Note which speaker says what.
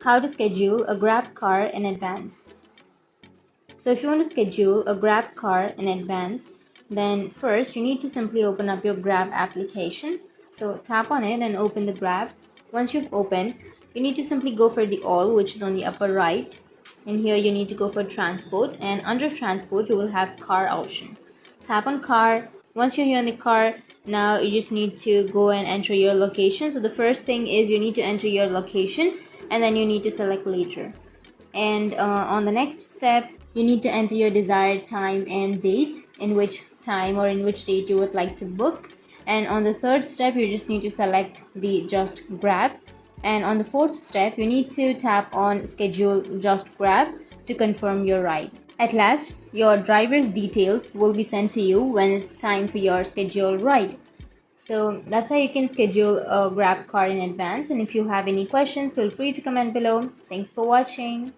Speaker 1: How to schedule a Grab car in advance. So if you want to schedule a Grab car in advance, then first you need to simply open up your Grab application. So tap on it and open the Grab. Once you've opened, you need to simply go for the all, which is on the upper right. And here you need to go for transport, and under transport you will have car option. Tap on car. Once you're here in the car, now you just need to go and enter your location. So the first thing is you need to enter your location, and then you need to select later. And on the next step, you need to enter your desired time and date, in which time or in which date you would like to book. And on the third step, you just need to select the just grab. And on the fourth step, you need to tap on schedule just grab to confirm your ride. At last, your driver's details will be sent to you when it's time for your scheduled ride. So that's how you can schedule a Grab car in advance. And if you have any questions, feel free to comment below. Thanks for watching.